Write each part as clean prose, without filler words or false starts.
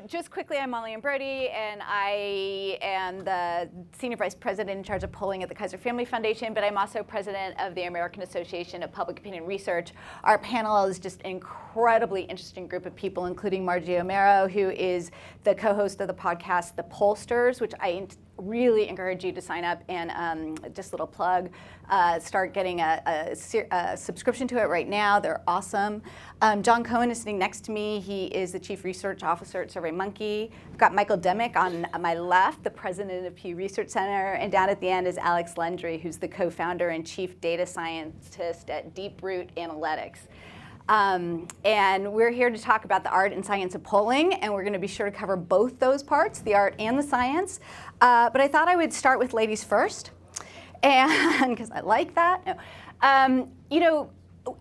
just quickly, I'm Molly Brody, and I am the Senior Vice President in charge of polling at the Kaiser Family Foundation, but I'm also President of the American Association of Public Opinion Research. Our panel is just an incredibly interesting group of people, including Margie O'Mara, who is the co-host of the podcast, The Pollsters, which I really encourage you to sign up and just a little plug, start getting a subscription to it right now. They're awesome. John Cohen is sitting next to me. He is the Chief Research Officer at SurveyMonkey. I've got Michael Demick on my left, the President of Pew Research Center, and down at the end is Alex Lendry, who's the co-founder and Chief Data Scientist at Deeproot Analytics. And we're here to talk about the art and science of polling, and we're going to be sure to cover both those parts, the art and the science. But I thought I would start with ladies first, and because I like that. No. You know,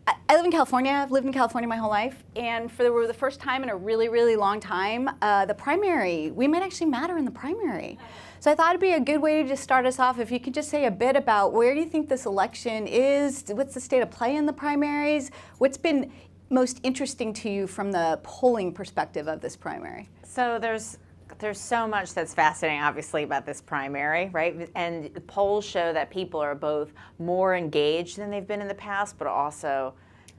I live in California. I've lived in California my whole life, and for the first time in a really, really long time, the primary, we might actually matter in the primary. So I thought it'd be a good way to just start us off if you could just say a bit about where do you think this election is, what's the state of play in the primaries, what's been most interesting to you from the polling perspective of this primary? So there's so much that's fascinating, obviously, about this primary, right? And the polls show that people are both more engaged than they've been in the past, but also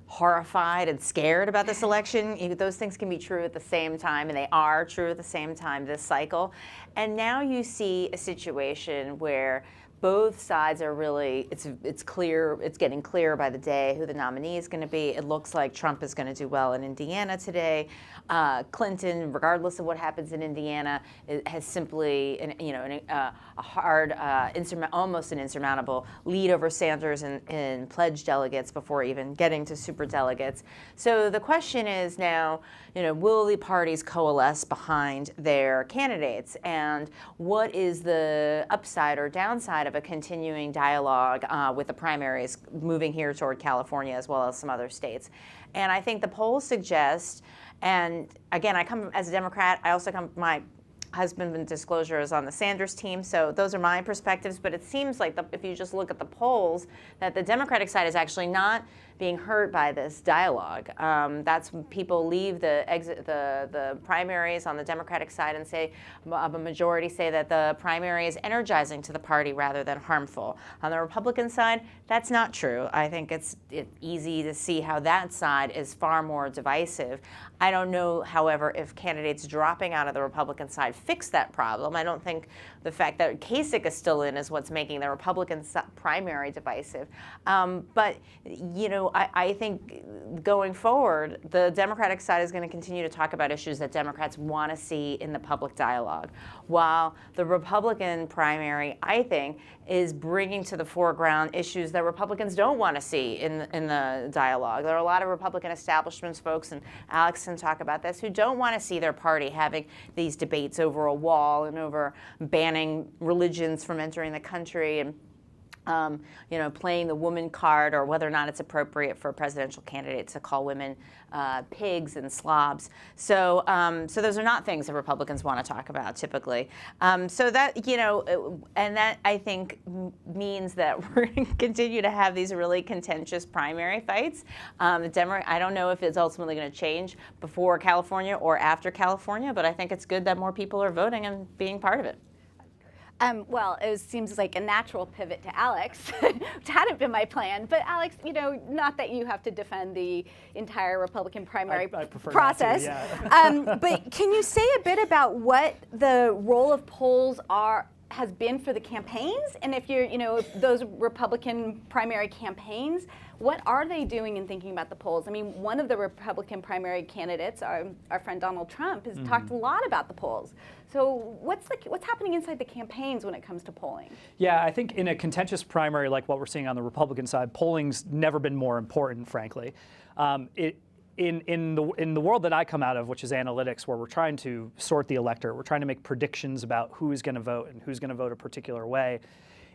horrified and scared about this election. Those things can be true at the same time, and they are true at the same time this cycle. And now you see a situation where both sides are really, it's clear, it's getting clearer by the day who the nominee is going to be. It looks like Trump is going to do well in Indiana today. Clinton, regardless of what happens in Indiana, has simply, a hard, almost an insurmountable lead over Sanders in pledged delegates before even getting to superdelegates. So the question is now, will the parties coalesce behind their candidates? And what is the upside or downside of a continuing dialogue with the primaries moving here toward California as well as some other states? And I think the polls suggest, and again, I come as a Democrat, my husband, in disclosure, is on the Sanders team, so those are my perspectives, but it seems like if you just look at the polls, that the Democratic side is actually not being hurt by this dialogue. That's when people leave the primaries on the Democratic side and say, a majority say that the primary is energizing to the party rather than harmful. On the Republican side, that's not true. I think it's easy to see how that side is far more divisive. I don't know, however, if candidates dropping out of the Republican side fix that problem. I don't think the fact that Kasich is still in is what's making the Republican primary divisive. But, I think going forward, the Democratic side is going to continue to talk about issues that Democrats want to see in the public dialogue, while the Republican primary, I think, is bringing to the foreground issues that Republicans don't want to see in the dialogue. There are a lot of Republican establishment folks, and Alex can talk about this, who don't want to see their party having these debates over a wall and over banning religions from entering the country and playing the woman card, or whether or not it's appropriate for a presidential candidate to call women pigs and slobs. So those are not things that Republicans want to talk about typically. So that, and that I think means that we're going to continue to have these really contentious primary fights. I don't know if it's ultimately going to change before California or after California, but I think it's good that more people are voting and being part of it. Well, it seems like a natural pivot to Alex, which hadn't been my plan. But Alex, not that you have to defend the entire Republican primary process. But can you say a bit about what the role of polls has been for the campaigns? And if you're, those Republican primary campaigns, what are they doing in thinking about the polls? I mean, one of the Republican primary candidates, our friend Donald Trump, has talked a lot about the polls. So what's happening inside the campaigns when it comes to polling? Yeah, I think in a contentious primary like what we're seeing on the Republican side, polling's never been more important, frankly. In the world that I come out of, which is analytics, where we're trying to sort the electorate, we're trying to make predictions about who's going to vote and who's going to vote a particular way.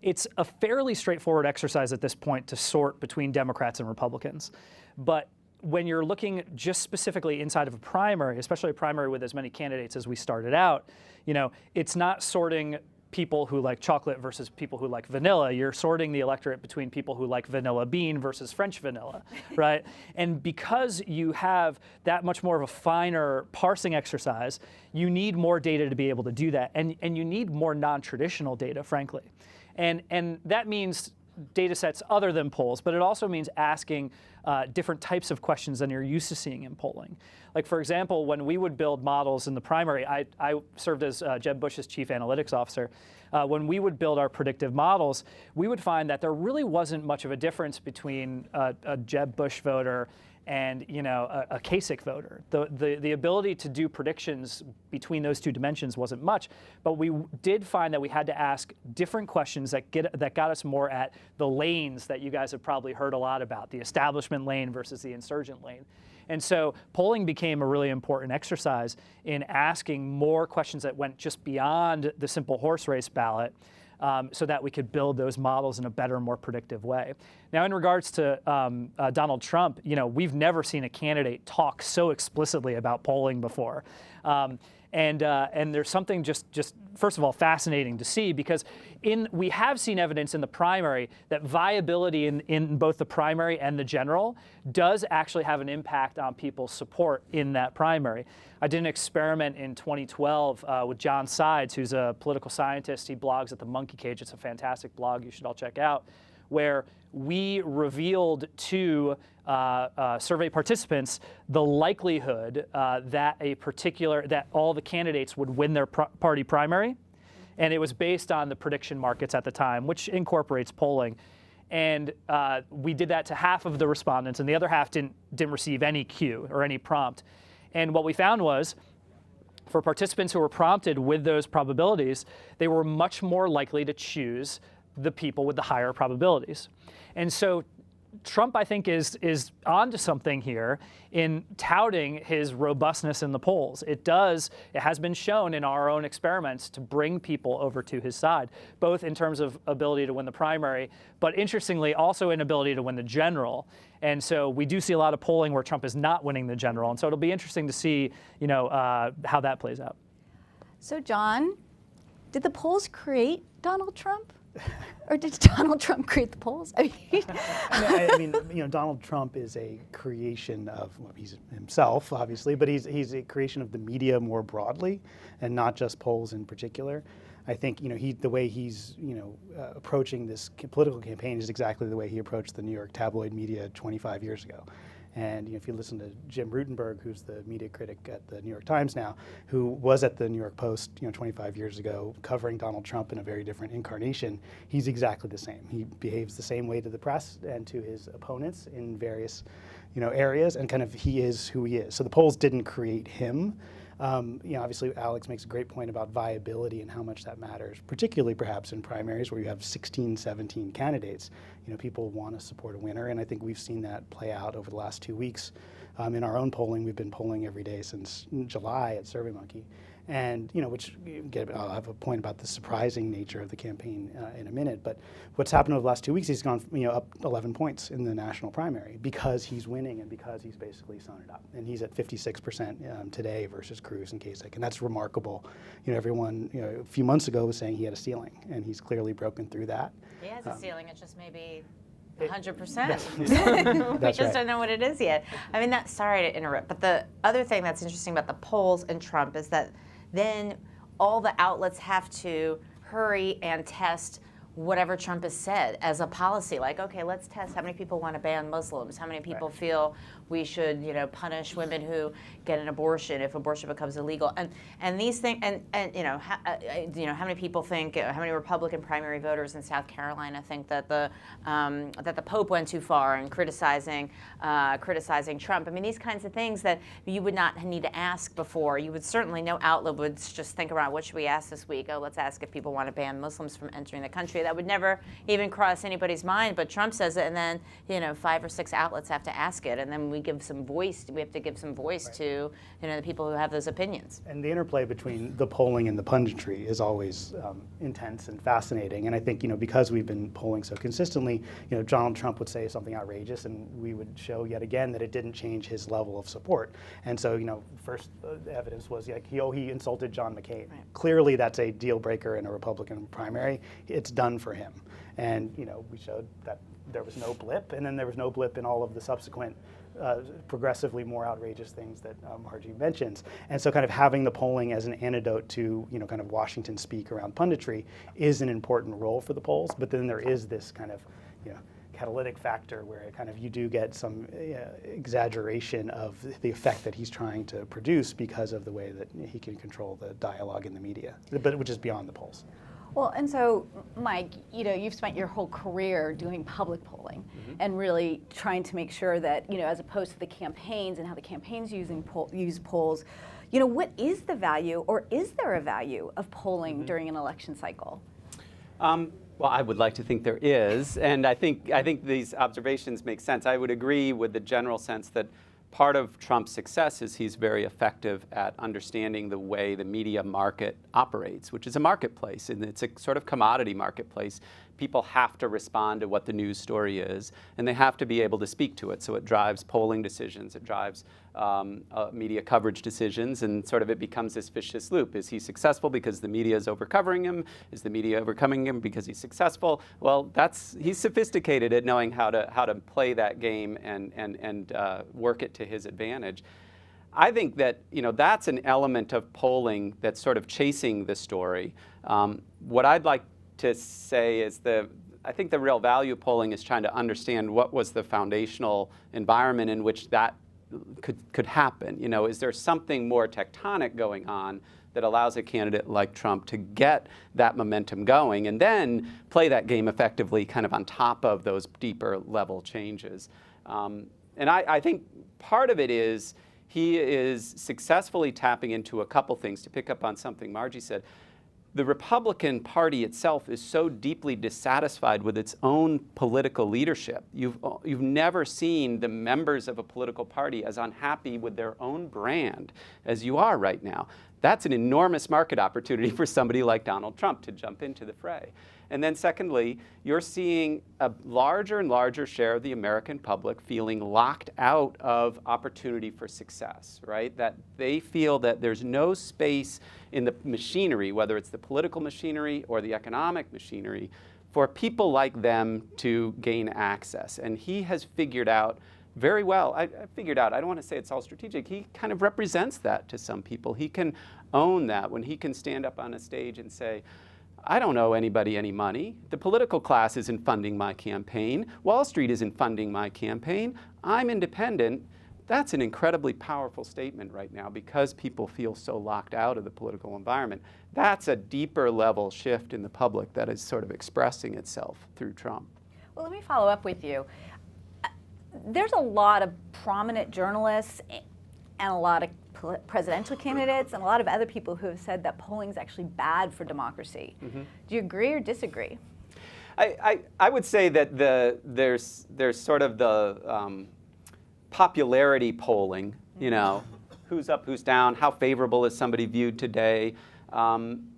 It's a fairly straightforward exercise at this point to sort between Democrats and Republicans. But when you're looking just specifically inside of a primary, especially a primary with as many candidates as we started out, it's not sorting people who like chocolate versus people who like vanilla. You're sorting the electorate between people who like vanilla bean versus French vanilla, right? And because you have that much more of a finer parsing exercise, you need more data to be able to do that. And you need more non-traditional data, frankly. And that means data sets other than polls, but it also means asking different types of questions than you're used to seeing in polling. Like, for example, when we would build models in the primary, I served as Jeb Bush's chief analytics officer. When we would build our predictive models, we would find that there really wasn't much of a difference between a Jeb Bush voter and a Kasich voter. The ability to do predictions between those two dimensions wasn't much, but we did find that we had to ask different questions that got us more at the lanes that you guys have probably heard a lot about, the establishment lane versus the insurgent lane. And so polling became a really important exercise in asking more questions that went just beyond the simple horse race ballot, so that we could build those models in a better, more predictive way. Now, in regards to Donald Trump, we've never seen a candidate talk so explicitly about polling before. And there's something just first of all fascinating to see, because we have seen evidence in the primary that viability in both the primary and the general does actually have an impact on people's support in that primary. I did an experiment in 2012 with John Sides, who's a political scientist. He blogs at the Monkey Cage. It's a fantastic blog you should all check out, where we revealed to survey participants the likelihood that all the candidates would win their party primary, and it was based on the prediction markets at the time, which incorporates polling. And we did that to half of the respondents, and the other half didn't receive any cue or any prompt. And what we found was, for participants who were prompted with those probabilities, they were much more likely to choose the people with the higher probabilities. And so Trump, I think, is onto something here in touting his robustness in the polls. It has been shown in our own experiments to bring people over to his side, both in terms of ability to win the primary, but interestingly also in ability to win the general. And so we do see a lot of polling where Trump is not winning the general. And so it'll be interesting to see, how that plays out. So, John, did the polls create Donald Trump? Or did Donald Trump create the polls? I mean, Donald Trump is a creation of, he's himself, obviously, but he's a creation of the media more broadly, and not just polls in particular. I think, the way he's, approaching this political campaign is exactly the way he approached the New York tabloid media 25 years ago. And if you listen to Jim Rutenberg, who's the media critic at the New York Times now, who was at the New York Post 25 years ago covering Donald Trump in a very different incarnation, he's exactly the same. He behaves the same way to the press and to his opponents in various areas, and kind of he is who he is. So the polls didn't create him. Obviously Alex makes a great point about viability and how much that matters, particularly perhaps in primaries where you have 16, 17 candidates. People want to support a winner, and I think we've seen that play out over the last 2 weeks. In our own polling, we've been polling every day since July at SurveyMonkey. And, I'll have a point about the surprising nature of the campaign in a minute, but what's happened over the last 2 weeks, he's gone, up 11 points in the national primary because he's winning and because he's basically sewn it up. And he's at 56% today versus Cruz and Kasich, and that's remarkable. Everyone, a few months ago was saying he had a ceiling, and he's clearly broken through that. He has a ceiling, it's just maybe 100%. We just don't know what it is yet. I mean, sorry to interrupt, but the other thing that's interesting about the polls and Trump is that then all the outlets have to hurry and test whatever Trump has said as a policy. Like, okay, let's test how many people want to ban Muslims, how many people feel we should, punish women who get an abortion if abortion becomes illegal, and these things, and how many people think, how many Republican primary voters in South Carolina think that the Pope went too far in criticizing Trump. I mean, these kinds of things that you would not need to ask before. You would certainly, no outlet would just think around, what should we ask this week? Oh, let's ask if people want to ban Muslims from entering the country. That would never even cross anybody's mind, but Trump says it, and then 5 or 6 outlets have to ask it, and then we we give some voice. We have to give some voice to the people who have those opinions. And the interplay between the polling and the punditry is always intense and fascinating. And I think because we've been polling so consistently, Donald Trump would say something outrageous, and we would show yet again that it didn't change his level of support. And so first evidence was he insulted John McCain. Right. Clearly, that's a deal breaker in a Republican primary. It's done for him. And we showed that there was no blip, and then there was no blip in all of the subsequent progressively more outrageous things that Margie mentions. And so kind of having the polling as an antidote to kind of Washington speak around punditry is an important role for the polls. But then there is this kind of catalytic factor where it kind of you do get some exaggeration of the effect that he's trying to produce because of the way that he can control the dialogue in the media, but which is beyond the polls. Well, and so, Mike, you've spent your whole career doing public polling and really trying to make sure that, as opposed to the campaigns and how the campaigns use polls, what is the value, or is there a value of polling during an election cycle? Well, I would like to think there is, and I think these observations make sense. I would agree with the general sense that part of Trump's success is he's very effective at understanding the way the media market operates, which is a marketplace, and it's a sort of commodity marketplace. People have to respond to what the news story is, and they have to be able to speak to it. So it drives polling decisions, it drives media coverage decisions, and sort of it becomes this vicious loop. Is he successful because the media is overcovering him? Is the media overcoming him because he's successful? Well, he's sophisticated at knowing how to play that game and work it to his advantage. I think that that's an element of polling that's sort of chasing the story. What I'd like to say is I think the real value of polling is trying to understand what was the foundational environment in which that could happen. Is there something more tectonic going on that allows a candidate like Trump to get that momentum going and then play that game effectively kind of on top of those deeper level changes? And I think part of it is he is successfully tapping into a couple things. To pick up on something Margie said, the Republican Party itself is so deeply dissatisfied with its own political leadership. You've never seen the members of a political party as unhappy with their own brand as you are right now. That's an enormous market opportunity for somebody like Donald Trump to jump into the fray. And then secondly, you're seeing a larger and larger share of the American public feeling locked out of opportunity for success, right? That they feel that there's no space in the machinery, whether it's the political machinery or the economic machinery, for people like them to gain access. And he has figured out very well, I don't want to say it's all strategic, he kind of represents that to some people. He can own that when he can stand up on a stage and say, I don't owe anybody any money. The political class isn't funding my campaign. Wall Street isn't funding my campaign. I'm independent. That's an incredibly powerful statement right now because people feel so locked out of the political environment. That's a deeper level shift in the public that is sort of expressing itself through Trump. Well, let me follow up with you. There's a lot of prominent journalists and a lot of presidential candidates and a lot of other people who have said that polling is actually bad for democracy. Do you agree or disagree? I would say that there's sort of the popularity polling, who's up, who's down, how favorable is somebody viewed today.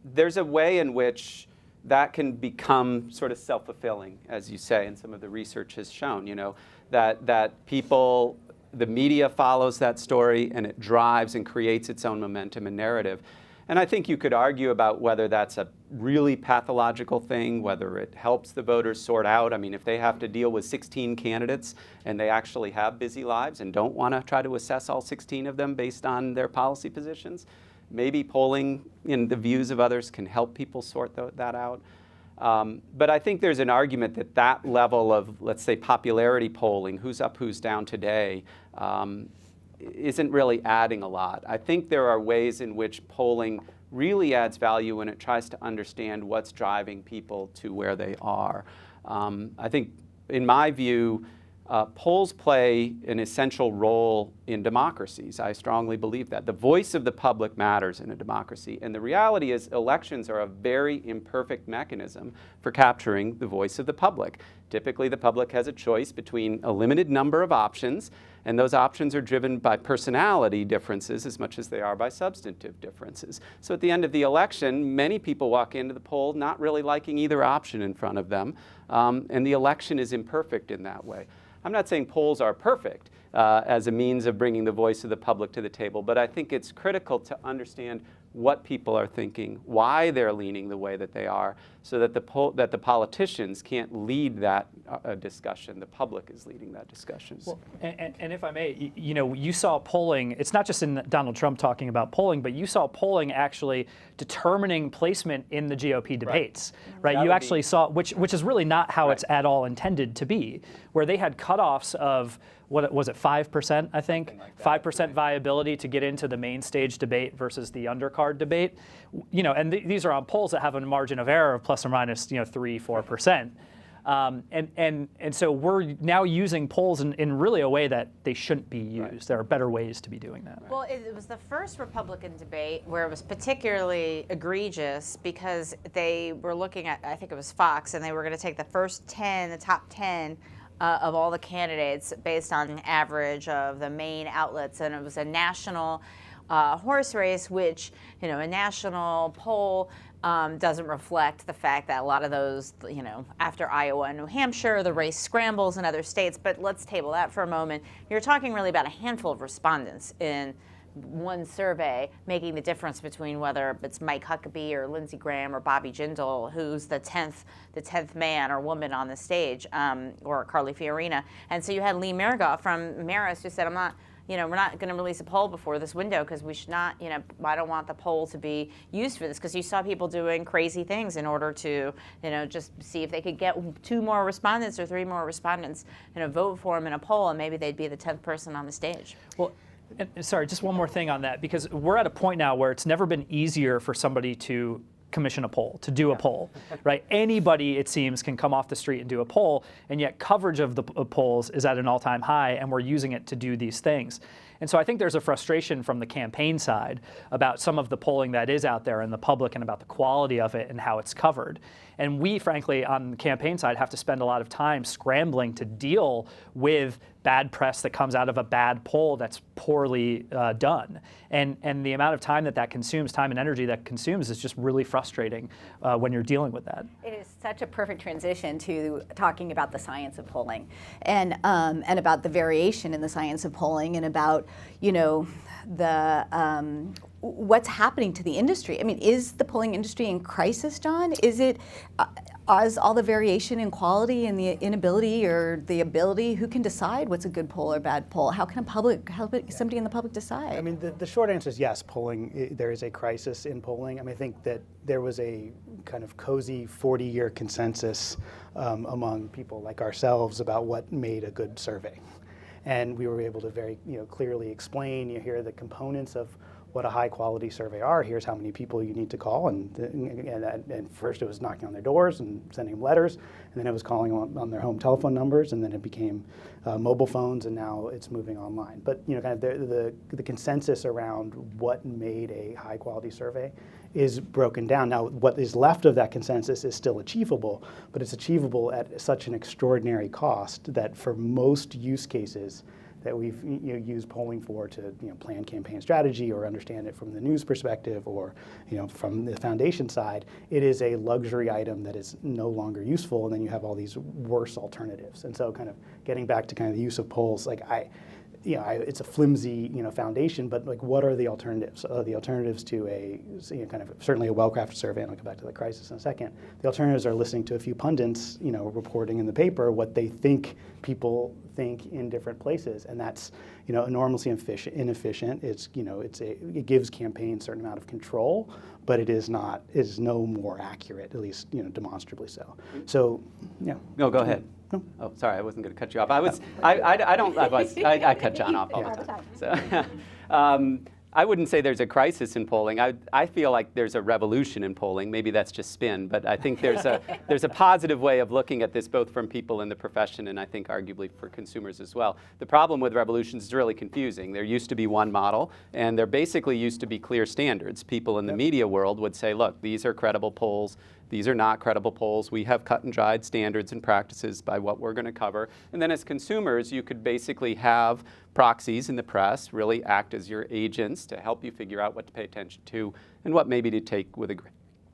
There's a way in which that can become sort of self-fulfilling, as you say, and some of the research has shown, that people, the media follows that story and it drives and creates its own momentum and narrative. And I think you could argue about whether that's a really pathological thing, whether it helps the voters sort out. I mean, if they have to deal with 16 candidates and they actually have busy lives and don't want to try to assess all 16 of them based on their policy positions, maybe polling in the views of others can help people sort that out. But I think there's an argument that level of, let's say, popularity polling, who's up, who's down today, isn't really adding a lot. I think there are ways in which polling really adds value when it tries to understand what's driving people to where they are. I think, in my view, polls play an essential role in democracies. I strongly believe that. The voice of the public matters in a democracy. And the reality is elections are a very imperfect mechanism for capturing the voice of the public. Typically, the public has a choice between a limited number of options, And those options are driven by personality differences as much as they are by substantive differences. So at the end of the election, many people walk into the poll not really liking either option in front of them. And the election is imperfect in that way. I'm not saying polls are perfect as a means of bringing the voice of the public to the table, but I think it's critical to understand what people are thinking, why they're leaning the way that they are, so that the politicians can't lead that discussion. The public is leading that discussion. Well, and if I may, you saw polling. It's not just in Donald Trump talking about polling, but you saw polling actually determining placement in the GOP debates, right? You actually saw, which is really not how it's at all intended to be, where they had cutoffs of, what was it, 5%, I think? 5% viability to get into the main stage debate versus the undercard debate. And these are on polls that have a margin of error of plus or minus 3-4%. And so we're now using polls in really a way that they shouldn't be used. There are better ways to be doing that. Well, it was the first Republican debate where it was particularly egregious because they were looking at, I think it was Fox, and they were going to take the top 10 of all the candidates based on an average of the main outlets, and it was a national horse race, which, a national poll doesn't reflect the fact that a lot of those, after Iowa and New Hampshire, the race scrambles in other states. But let's table that for a moment. You're talking really about a handful of respondents in one survey making the difference between whether it's Mike Huckabee or Lindsey Graham or Bobby Jindal, who's the 10th man or woman on the stage, or Carly Fiorina. And so you had Lee Marigoff from Marist who said, we're not going to release a poll before this window because we should not, I don't want the poll to be used for this, because you saw people doing crazy things in order to, just see if they could get 2 more respondents or 3 more respondents, vote for them in a poll, and maybe they'd be the 10th person on the stage. Well, and sorry, just one more thing on that, because we're at a point now where it's never been easier for somebody to commission a poll, to do a poll, right? Anybody, it seems, can come off the street and do a poll, and yet coverage of the polls is at an all-time high, and we're using it to do these things. And so I think there's a frustration from the campaign side about some of the polling that is out there in the public and about the quality of it and how it's covered. And we, frankly, on the campaign side, have to spend a lot of time scrambling to deal with bad press that comes out of a bad poll that's poorly done. And the amount of time that consumes, time and energy that consumes, is just really frustrating when you're dealing with that. It is such a perfect transition to talking about the science of polling and about the variation in the science of polling and about, what's happening to the industry. I mean, is the polling industry in crisis, John? Is it, is all the variation in quality and the inability or the ability, who can decide what's a good poll or bad poll? How can somebody in the public decide? I mean, the short answer is yes, polling, there is a crisis in polling. I mean, I think that there was a kind of cozy 40-year consensus among people like ourselves about what made a good survey. And we were able to very clearly explain, here are the components of what a high-quality survey are. Here's how many people you need to call, and first it was knocking on their doors and sending them letters, and then it was calling on their home telephone numbers, and then it became mobile phones, and now it's moving online. But kind of the consensus around what made a high-quality survey is broken down. Now, what is left of that consensus is still achievable, but it's achievable at such an extraordinary cost that for most use cases that we've used polling for to plan campaign strategy or understand it from the news perspective or from the foundation side, it is a luxury item that is no longer useful, and then you have all these worse alternatives. And so kind of getting back to kind of the use of polls, it's a flimsy foundation, but what are the alternatives? The alternatives to a kind of certainly a well-crafted survey, and I'll come back to the crisis in a second. The alternatives are listening to a few pundits reporting in the paper what they think people think in different places, and that's enormously inefficient. It gives campaigns a certain amount of control, but it is no more accurate, at least demonstrably so. So yeah. No, go ahead. No. Oh, sorry, I wasn't going to cut you off. I cut John off all the time. So, I wouldn't say there's a crisis in polling. I feel like there's a revolution in polling. Maybe that's just spin, but I think there's a positive way of looking at this, both from people in the profession and I think arguably for consumers as well. The problem with revolutions is really confusing. There used to be one model, and there basically used to be clear standards. People in the media world would say, look, these are credible polls. these are not credible polls. We have cut and dried standards and practices by what we're going to cover. And then as consumers, you could basically have proxies in the press really act as your agents to help you figure out what to pay attention to and what maybe to take with a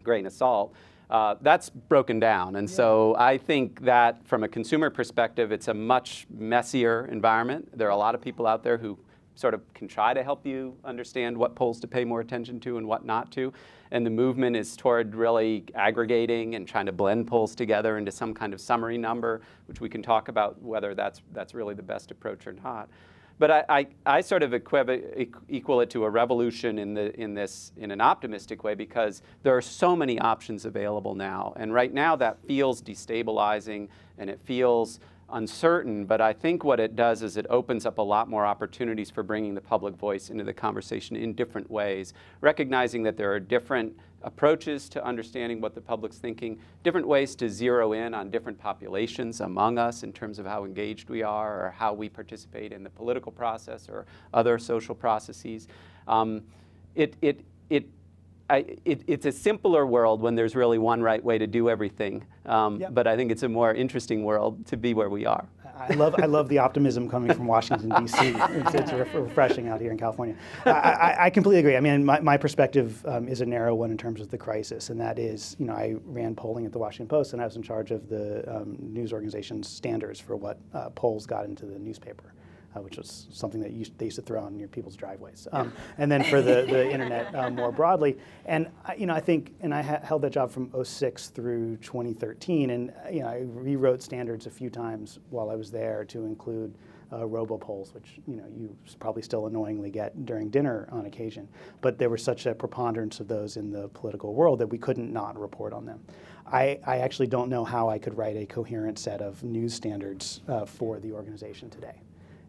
grain of salt. That's broken down. And so I think that from a consumer perspective, it's a much messier environment. There are a lot of people out there who sort of can try to help you understand what polls to pay more attention to and what not to. And the movement is toward really aggregating and trying to blend polls together into some kind of summary number, which we can talk about whether that's really the best approach or not. But I sort of equal it to a revolution in an optimistic way, because there are so many options available now. And right now that feels destabilizing and it feels uncertain, but I think what it does is it opens up a lot more opportunities for bringing the public voice into the conversation in different ways, recognizing that there are different approaches to understanding what the public's thinking, different ways to zero in on different populations among us in terms of how engaged we are or how we participate in the political process or other social processes. It's a simpler world when there's really one right way to do everything, but I think it's a more interesting world to be where we are. I love the optimism coming from Washington, D.C. It's refreshing out here in California. I completely agree. I mean, my perspective is a narrow one in terms of the crisis, and that is, I ran polling at the Washington Post, and I was in charge of the news organization's standards for what polls got into the newspaper. Which was something that they used to throw on your people's driveways, and then for the internet more broadly. And I think, and I held that job from 2006 through 2013, and I rewrote standards a few times while I was there to include robopolls, which you probably still annoyingly get during dinner on occasion. But there was such a preponderance of those in the political world that we couldn't not report on them. I actually don't know how I could write a coherent set of news standards for the organization today.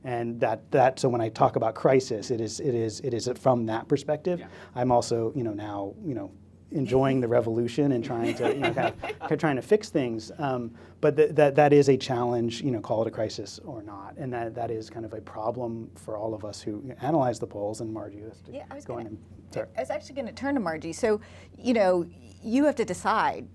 And so when I talk about crisis, it is from that perspective. Yeah. I'm also now enjoying the revolution and trying to trying to fix things. But that is a challenge, call it a crisis or not, and that is kind of a problem for all of us who analyze the polls. And Margie, I was actually going to turn to Margie. So you have to decide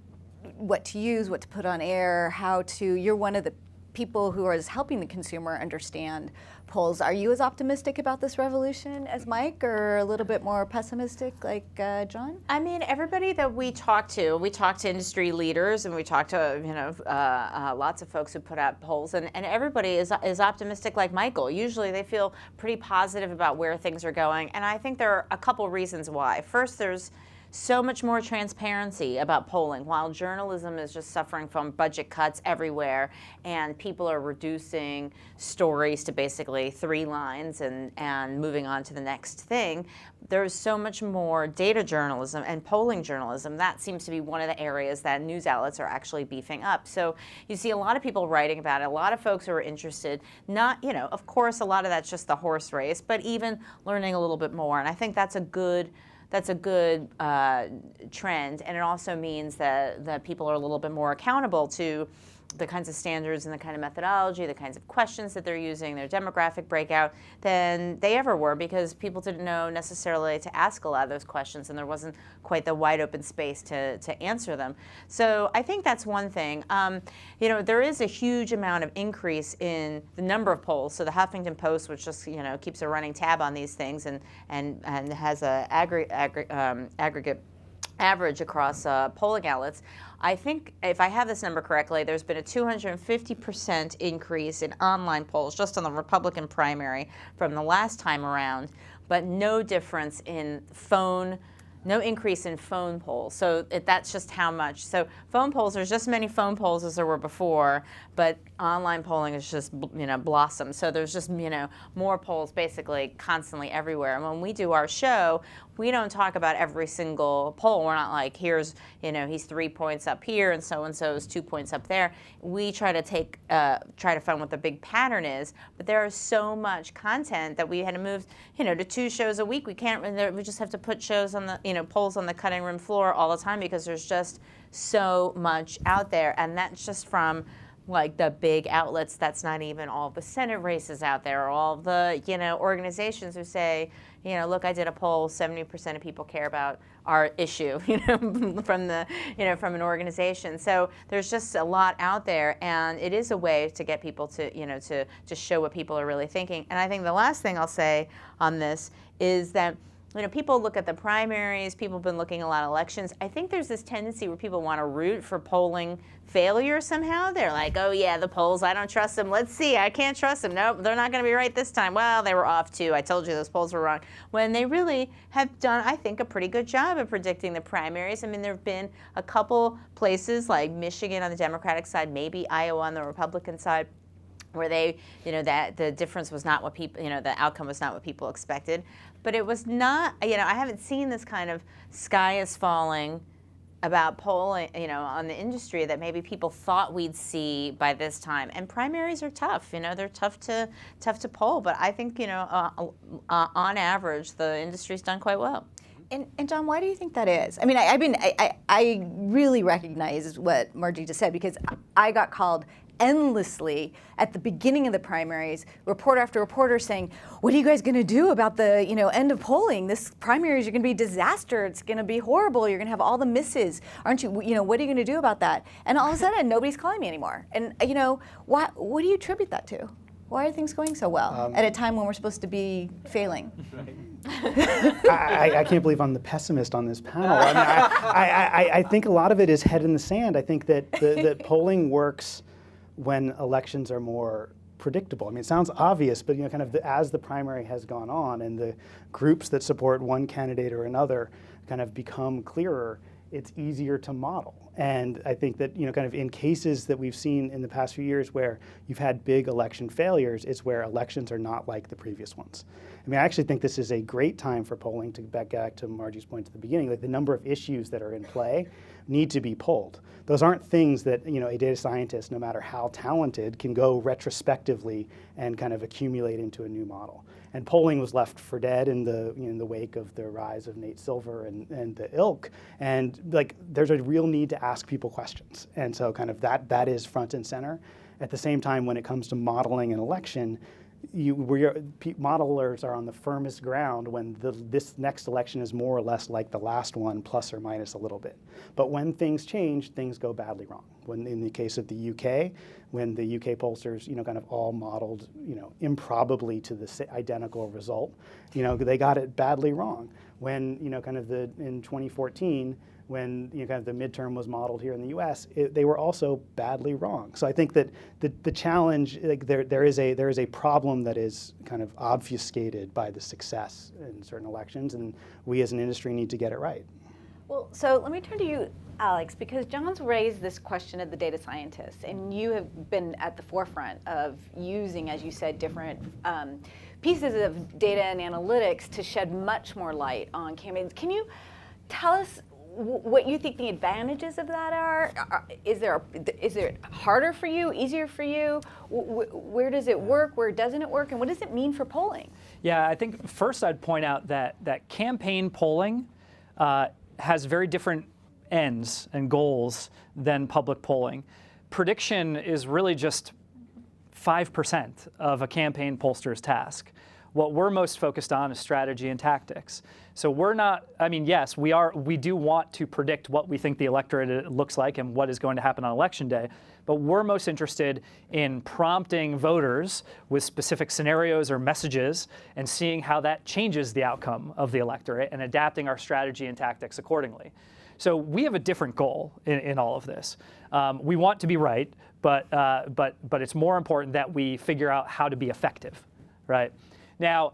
what to use, what to put on air, how to. You're one of the people who are helping the consumer understand polls. Are you as optimistic about this revolution as Mike, or a little bit more pessimistic like John? I mean, everybody that we talk to industry leaders, and we talk to lots of folks who put out polls, and everybody is optimistic like Michael. Usually they feel pretty positive about where things are going, and I think there are a couple reasons why. First, there's so much more transparency about polling. While journalism is just suffering from budget cuts everywhere, and people are reducing stories to basically 3 lines and moving on to the next thing, there's so much more data journalism and polling journalism. That seems to be one of the areas that news outlets are actually beefing up. So you see a lot of people writing about it, a lot of folks who are interested, not, of course, a lot of that's just the horse race, but even learning a little bit more. And I think that's a good trend, and it also means that people are a little bit more accountable to the kinds of standards and the kind of methodology, the kinds of questions that they're using, their demographic breakout, than they ever were, because people didn't know necessarily to ask a lot of those questions, and there wasn't quite the wide open space to answer them. So I think that's one thing. There is a huge amount of increase in the number of polls. So the Huffington Post, which just keeps a running tab on these things and has a aggregate average across polling outlets. I think, if I have this number correctly, there's been a 250% increase in online polls just on the Republican primary from the last time around, but no difference in no increase in phone polls. So that's just how much. So phone polls, there's just as many phone polls as there were before, but online polling is just blossomed. So there's just more polls basically constantly everywhere. And when we do our show, we don't talk about every single poll. We're not like, here's he's 3 points up here and so is 2 points up there. We try to find what the big pattern is. But there is so much content that we had to move to 2 shows a week. We just have to put shows on the polls on the cutting room floor all the time, because there's just so much out there, and that's just from like the big outlets. That's not even all the Senate races out there, or all the organizations who say, look, I did a poll, 70% of people care about our issue, from the, from an organization. So there's just a lot out there, and it is a way to get people to, to show what people are really thinking. And I think the last thing I'll say on this is that, people look at the primaries, people have been looking at a lot of elections. I think there's this tendency where people want to root for polling failure somehow. They're like, oh yeah, the polls, I don't trust them. Let's see, I can't trust them. Nope, they're not going to be right this time. Well, they were off too. I told you those polls were wrong. When they really have done, I think, a pretty good job of predicting the primaries. I mean, there have been a couple places like Michigan on the Democratic side, maybe Iowa on the Republican side, where they, that the difference was not what people, the outcome was not what people expected. But it was not, I haven't seen this kind of sky is falling about polling, on the industry that maybe people thought we'd see by this time. And primaries are tough, they're tough to poll. But I think, on average, the industry's done quite well. And John, why do you think that is? I mean, I really recognize what Margie just said, because I got called endlessly at the beginning of the primaries, reporter after reporter saying, what are you guys going to do about the end of polling? This primaries are going to be a disaster. It's going to be horrible. You're going to have all the misses. Aren't you? What are you going to do about that? And all of a sudden, nobody's calling me anymore. And what do you attribute that to? Why are things going so well at a time when we're supposed to be failing? I can't believe I'm the pessimist on this panel. I think a lot of it is head in the sand. I think that polling works when elections are more predictable. I mean, it sounds obvious, but as the primary has gone on and the groups that support one candidate or another kind of become clearer, it's easier to model. And I think that in cases that we've seen in the past few years where you've had big election failures, it's where elections are not like the previous ones. I mean, I actually think this is a great time for polling, to back to Margie's point at the beginning. Like, the number of issues that are in play need to be polled. Those aren't things that a data scientist, no matter how talented, can go retrospectively and kind of accumulate into a new model. And polling was left for dead in the wake of the rise of Nate Silver and the ilk. And there's a real need to ask people questions. And so that is front and center. At the same time, when it comes to modeling an election, modelers are on the firmest ground when this next election is more or less like the last one, plus or minus a little bit. But when things change, things go badly wrong. When in the case of the UK, when the UK pollsters, all modeled, improbably to the identical result, they got it badly wrong. When, in 2014, when the midterm was modeled here in the U.S., they were also badly wrong. So I think that the challenge, there is a problem that is kind of obfuscated by the success in certain elections, and we as an industry need to get it right. Well, so let me turn to you, Alex, because John's raised this question of the data scientists, and you have been at the forefront of using, as you said, different pieces of data and analytics to shed much more light on campaigns. Can you tell us what you think the advantages of that are? Is it harder for you, easier for you? Where does it work? Where doesn't it work? And what does it mean for polling? Yeah, I think first I'd point out that campaign polling has very different ends and goals than public polling. Prediction is really just 5% of a campaign pollster's task. What we're most focused on is strategy and tactics. So we're not, yes, we do want to predict what we think the electorate looks like and what is going to happen on election day, but we're most interested in prompting voters with specific scenarios or messages and seeing how that changes the outcome of the electorate and adapting our strategy and tactics accordingly. So we have a different goal in all of this. We want to be right, but it's more important that we figure out how to be effective, right? Now,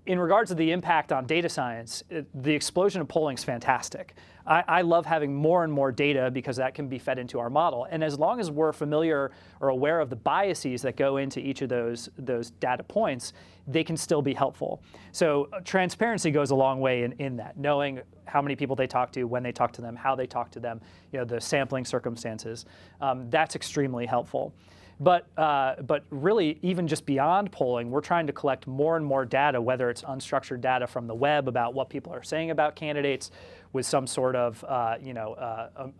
in regards to the impact on data science, the explosion of polling is fantastic. I love having more and more data because that can be fed into our model. And as long as we're familiar or aware of the biases that go into each of those data points, they can still be helpful. So transparency goes a long way in that, knowing how many people they talk to, when they talk to them, how they talk to them, the sampling circumstances. That's extremely helpful. But really, even just beyond polling, we're trying to collect more and more data, whether it's unstructured data from the web about what people are saying about candidates with some sort of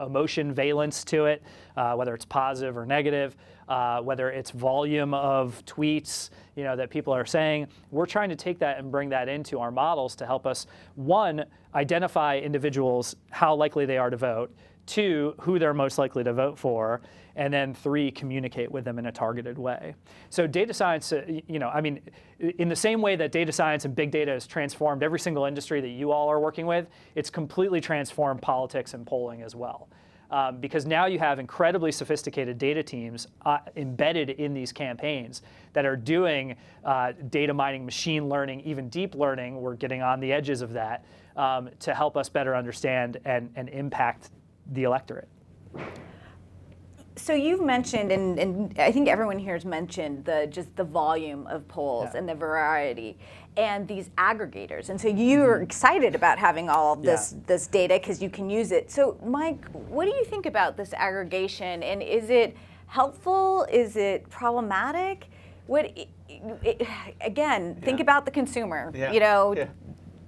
emotion valence to it, whether it's positive or negative, whether it's volume of tweets, that people are saying. We're trying to take that and bring that into our models to help us, one, identify individuals, how likely they are to vote, two, who they're most likely to vote for, and then three, communicate with them in a targeted way. So data science, in the same way that data science and big data has transformed every single industry that you all are working with, it's completely transformed politics and polling as well. Because now you have incredibly sophisticated data teams embedded in these campaigns that are doing data mining, machine learning, even deep learning. We're getting on the edges of that to help us better understand and impact the electorate. So you've mentioned, and I think everyone here has mentioned just the volume of polls and the variety and these aggregators. And so you're excited about having all of this data because you can use it. So Mike, what do you think about this aggregation? And is it helpful? Is it problematic? Think about the consumer.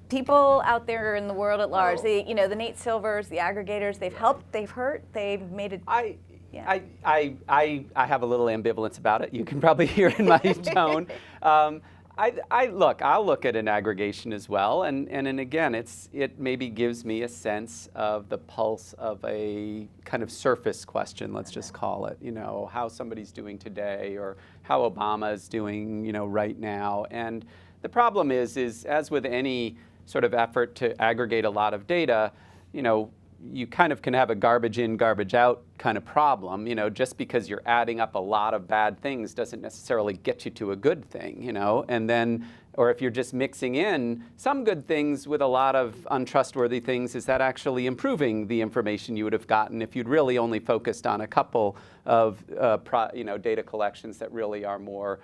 People out there in the world at large, the Nate Silvers, the aggregators, they've helped, they've hurt, they've made it. I have a little ambivalence about it. You can probably hear in my tone. I'll look at an aggregation as well, and again, it maybe gives me a sense of the pulse of a kind of surface question, let's just call it, how somebody's doing today or how Obama is doing, right now. And the problem is as with any sort of effort to aggregate a lot of data, you kind of can have a garbage in, garbage out kind of problem. Just because you're adding up a lot of bad things doesn't necessarily get you to a good thing, and then, or if you're just mixing in some good things with a lot of untrustworthy things, is that actually improving the information you would have gotten if you'd really only focused on a couple of data collections that really are more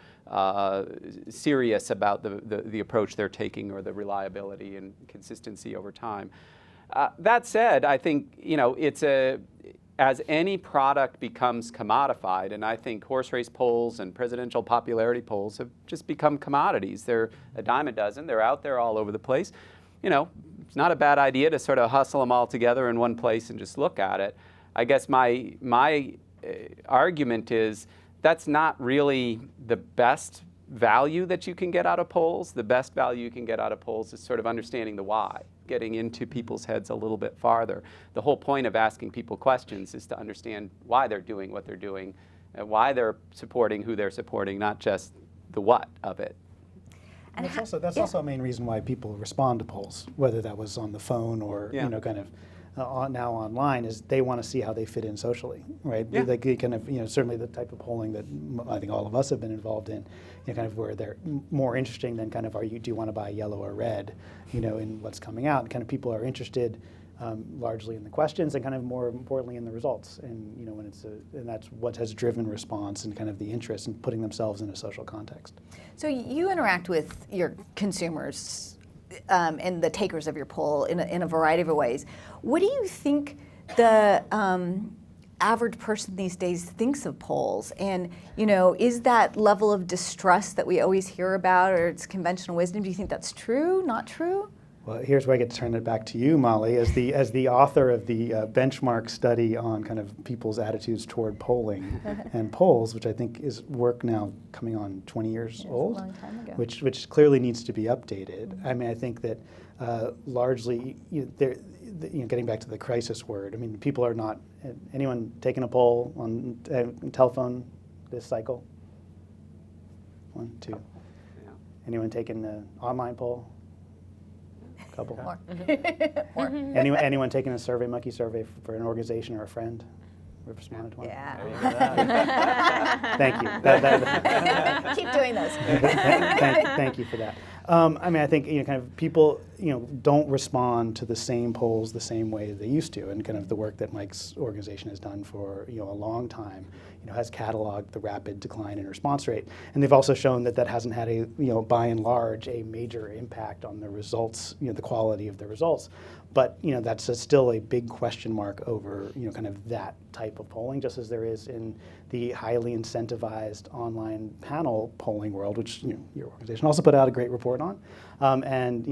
serious about the approach they're taking or the reliability and consistency over time. That said, I think as any product becomes commodified, and I think horse race polls and presidential popularity polls have just become commodities. They're a dime a dozen. They're out there all over the place. It's not a bad idea to sort of hustle them all together in one place and just look at it. I guess my argument is that's not really the best value that you can get out of polls. The best value you can get out of polls is sort of understanding the why, getting into people's heads a little bit farther. The whole point of asking people questions is to understand why they're doing what they're doing, and why they're supporting who they're supporting, not just the what of it. And that's also a main reason why people respond to polls, whether that was on the phone or kind of now online, is they want to see how they fit in socially, right? Yeah. They kind of, certainly the type of polling that I think all of us have been involved in, kind of where they're more interesting than kind of do you want to buy yellow or red, in what's coming out. And kind of people are interested largely in the questions and kind of more importantly in the results. And and that's what has driven response and kind of the interest in putting themselves in a social context. So you interact with your consumers and the takers of your poll in a variety of ways. What do you think the average person these days thinks of polls? And is that level of distrust that we always hear about, or it's conventional wisdom? Do you think that's true? Not true? Well, here's where I get to turn it back to you, Molly, as the author of the benchmark study on kind of people's attitudes toward polling and polls, which I think is work now coming on 20 years old, a long time ago. which clearly needs to be updated. Mm-hmm. I mean, I think that largely, getting back to the crisis word, I mean, people are not. Anyone taking a poll on telephone this cycle? 1, 2. Yeah. Anyone taking an online poll? Couple. More. Anyone taking a monkey survey for an organization or a friend? We've responded to one. Yeah. Thank you. Keep doing those. Thank you for that. I mean, I think kind of people don't respond to the same polls the same way they used to, and kind of the work that Mike's organization has done for a long time, has cataloged the rapid decline in response rate, and they've also shown that hasn't had a by and large a major impact on the results, the quality of the results. But that's still a big question mark over kind of that type of polling, just as there is in the highly incentivized online panel polling world, which your organization also put out a great report on, and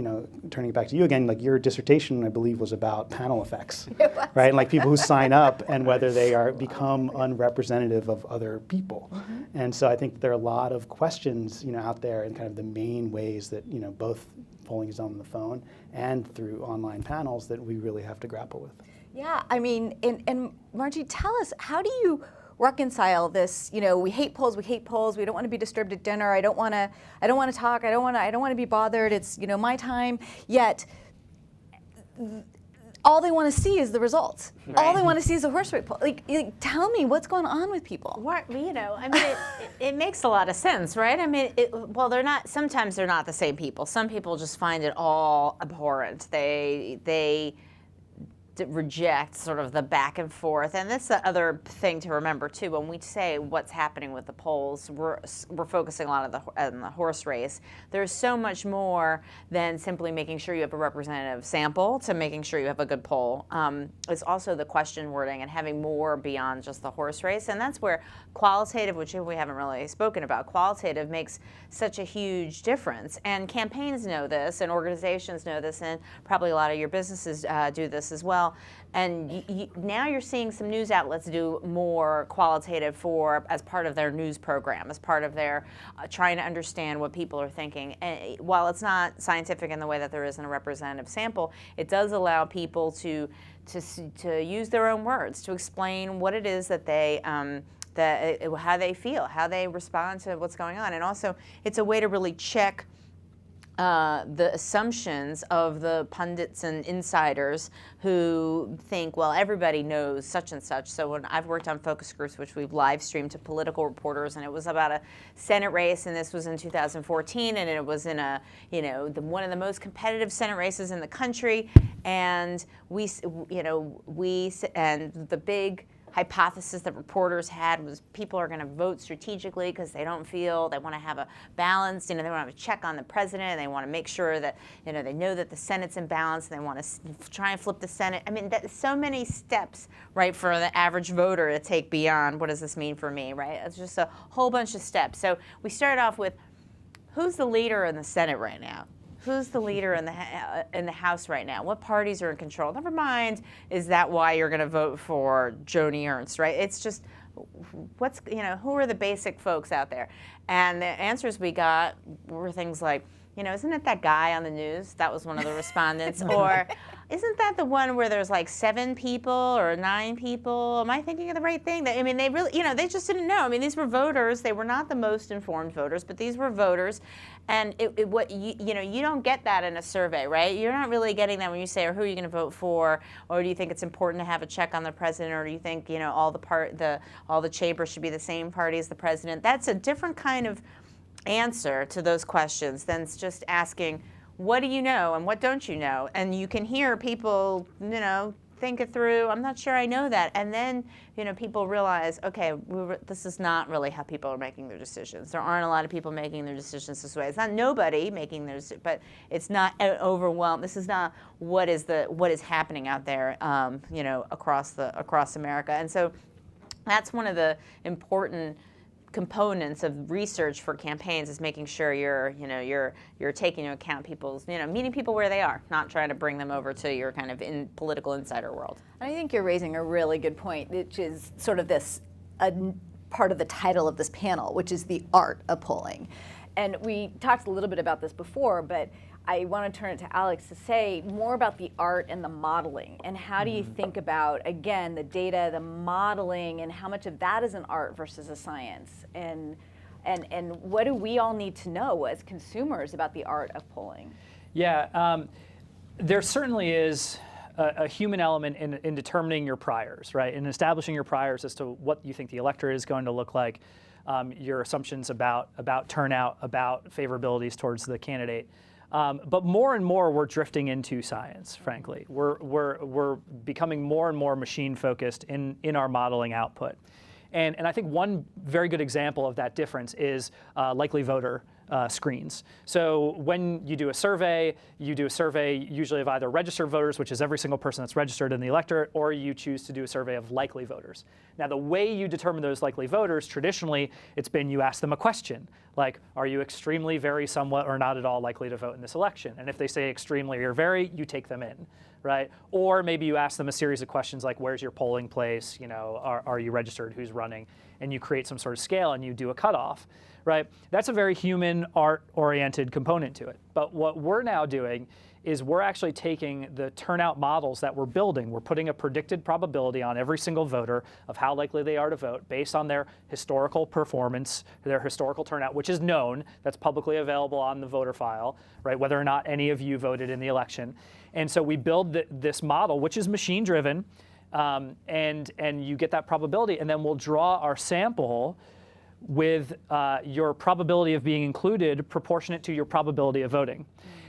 turning it back to you again, like your dissertation, I believe, was about panel effects, right? And like people who sign up and whether they are become unrepresentative of other people. And so I think there are a lot of questions, out there in kind of the main ways that, both polling is done on the phone and through online panels that we really have to grapple with. Yeah, I mean, and Margie, tell us, how do you reconcile this? We hate polls. We don't want to be disturbed at dinner. I don't want to talk. I don't want to be bothered. It's my time. Yet, all they want to see is the results. Right. All they want to see is a horse rate poll. Like, tell me what's going on with people. What, I mean, it makes a lot of sense, right? I mean, sometimes they're not the same people. Some people just find it all abhorrent. They reject sort of the back and forth. And that's the other thing to remember too. When we say what's happening with the polls, we're focusing a lot on the horse race. There's so much more than simply making sure you have a representative sample to making sure you have a good poll. It's also the question wording and having more beyond just the horse race. And that's where qualitative, which we haven't really spoken about, qualitative makes such a huge difference. And campaigns know this, and organizations know this, and probably a lot of your businesses do this as well. And now you're seeing some news outlets do more qualitative as part of their news program, as part of their trying to understand what people are thinking. And while it's not scientific in the way that there isn't a representative sample, it does allow people to use their own words to explain what it is that they how they feel, how they respond to what's going on. And also, it's a way to really check the assumptions of the pundits and insiders who think, well, everybody knows such and such. So when I've worked on focus groups, which we've live streamed to political reporters, and it was about a Senate race, and this was in 2014, and it was in one of the most competitive Senate races in the country, and and the big hypothesis that reporters had was people are going to vote strategically because they want to have a balance, they want to have a check on the president, and they want to make sure that, they know that the Senate's in balance, and they want to try and flip the Senate. I mean, that's so many steps, right, for the average voter to take beyond what does this mean for me, right? It's just a whole bunch of steps. So we started off with, who's the leader in the Senate right now? Who's the leader in the House right now? What parties are in control? Never mind, is that why you're going to vote for Joni Ernst, right? It's just, who are the basic folks out there? And the answers we got were things like, isn't it that guy on the news? That was one of the respondents. Or isn't that the one where there's like 7 people or 9 people? Am I thinking of the right thing? I mean, they really, they just didn't know. I mean, these were voters. They were not the most informed voters, but these were voters. And you don't get that in a survey, right? You're not really getting that when you say, who are you going to vote for? Or do you think it's important to have a check on the president? Or do you think, all the chambers should be the same party as the president? That's a different kind of answer to those questions than just asking, what do you know and what don't you know? And you can hear people, think it through. I'm not sure I know that. And then, people realize, okay, this is not really how people are making their decisions. There aren't a lot of people making their decisions this way. It's not nobody making their, but it's not overwhelmed. This is not what is happening out there, across America. And so that's one of the important components of research for campaigns, is making sure you're taking into account people's, meeting people where they are, not trying to bring them over to your kind of political insider world. I think you're raising a really good point, which is sort of this part of the title of this panel, which is the art of polling. And we talked a little bit about this before, but I want to turn it to Alex to say more about the art and the modeling, and how do you think about, again, the data, the modeling, and how much of that is an art versus a science, and what do we all need to know as consumers about the art of polling? Yeah, there certainly is a human element in determining your priors, right, in establishing your priors as to what you think the electorate is going to look like, your assumptions about turnout, about favorabilities towards the candidate. But more and more, we're drifting into science, frankly. We're becoming more and more machine-focused in our modeling output. And I think one very good example of that difference is likely voter screens. So when you do a survey usually of either registered voters, which is every single person that's registered in the electorate, or you choose to do a survey of likely voters. Now, the way you determine those likely voters, traditionally, it's been you ask them a question, like, are you extremely, very, somewhat, or not at all likely to vote in this election? And if they say extremely or very, you take them in, right? Or maybe you ask them a series of questions like, where's your polling place? You know, are you registered? Who's running? And you create some sort of scale and you do a cutoff. Right? That's a very human, art-oriented component to it. But what we're now doing is we're actually taking the turnout models that we're building. We're putting a predicted probability on every single voter of how likely they are to vote based on their historical performance, their historical turnout, which is known. That's publicly available on the voter file, right? Whether or not any of you voted in the election. And so we build this model, which is machine-driven, and you get that probability, and then we'll draw our sample with your probability of being included proportionate to your probability of voting.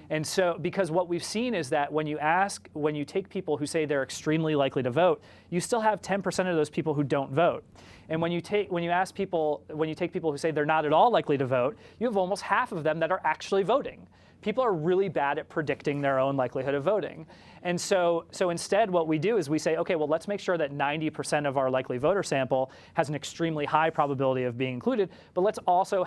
And so, because what we've seen is that when you take people who say they're extremely likely to vote, you still have 10% of those people who don't vote. And when you take people who say they're not at all likely to vote, you have almost half of them that are actually voting. People are really bad at predicting their own likelihood of voting. And so instead what we do is we say, okay, well, let's make sure that 90% of our likely voter sample has an extremely high probability of being included, but let's also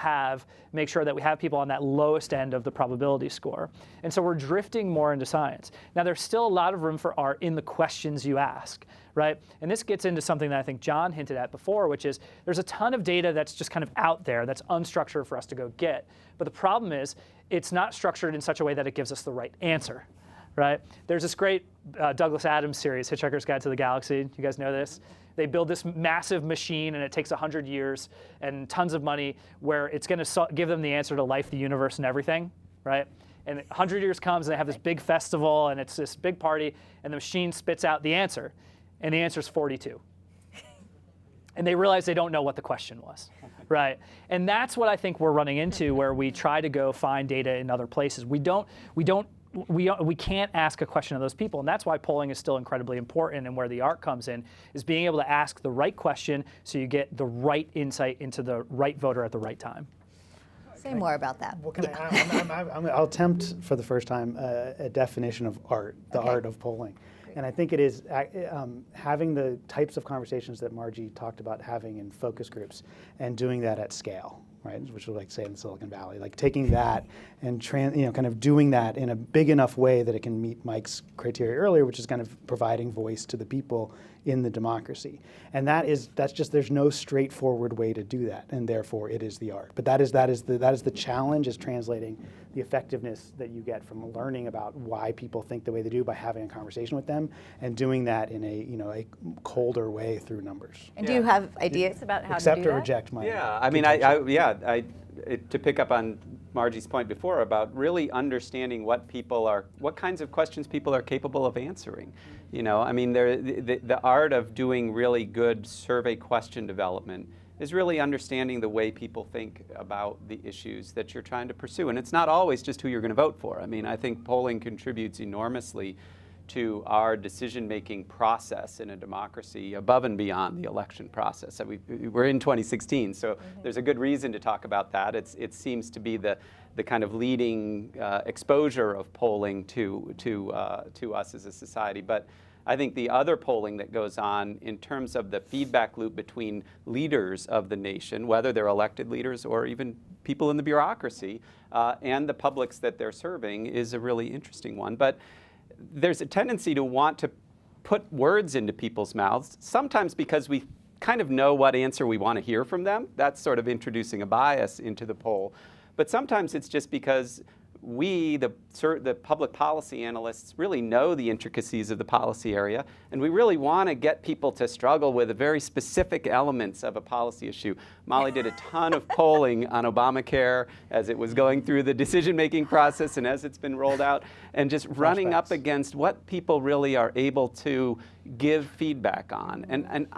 make sure that we have people on that lowest end of the probability score. And so we're drifting more into science. Now, there's still a lot of room for art in the questions you ask, right? And this gets into something that I think John hinted at before, which is there's a ton of data that's just kind of out there that's unstructured for us to go get. But the problem is it's not structured in such a way that it gives us the right answer, right? There's this great Douglas Adams series, Hitchhiker's Guide to the Galaxy. You guys know this? They build this massive machine, and it takes 100 years and tons of money where it's going to give them the answer to life, the universe, and everything, right? And 100 years comes, and they have this big festival, and it's this big party, and the machine spits out the answer. And the answer is 42. And they realize they don't know what the question was, right? And that's what I think we're running into, where we try to go find data in other places. We can't ask a question of those people, and that's why polling is still incredibly important. And where the art comes in is being able to ask the right question so you get the right insight into the right voter at the right time. Say more about that. Well, I'll attempt for the first time a definition of art, the art of polling. And I think it is having the types of conversations that Margie talked about having in focus groups and doing that at scale, right? Which we like say in Silicon Valley, like taking that and kind of doing that in a big enough way that it can meet Mike's criteria earlier, which is kind of providing voice to the people in the democracy. And that's just, there's no straightforward way to do that, and therefore it is the art. But that is the challenge, is translating the effectiveness that you get from learning about why people think the way they do by having a conversation with them, and doing that in a colder way through numbers. And do you have ideas about how Accept to do or that? reject my Yeah, I mean, to pick up on Margie's point before about really understanding what kinds of questions people are capable of answering. You know, I mean, the art of doing really good survey question development is really understanding the way people think about the issues that you're trying to pursue. And it's not always just who you're going to vote for. I mean, I think polling contributes enormously to our decision-making process in a democracy above and beyond the election process. So we're in 2016, so there's a good reason to talk about that. It seems to be the kind of leading exposure of polling to us as a society. But I think the other polling that goes on in terms of the feedback loop between leaders of the nation, whether they're elected leaders or even people in the bureaucracy, and the publics that they're serving, is a really interesting one. But there's a tendency to want to put words into people's mouths, sometimes because we kind of know what answer we want to hear from them. That's sort of introducing a bias into the poll. But sometimes it's just because we, the public policy analysts, really know the intricacies of the policy area, and we really want to get people to struggle with the very specific elements of a policy issue. Molly did a ton of polling on Obamacare as it was going through the decision-making process and as it's been rolled out, and just running up against what people really are able to give feedback on. And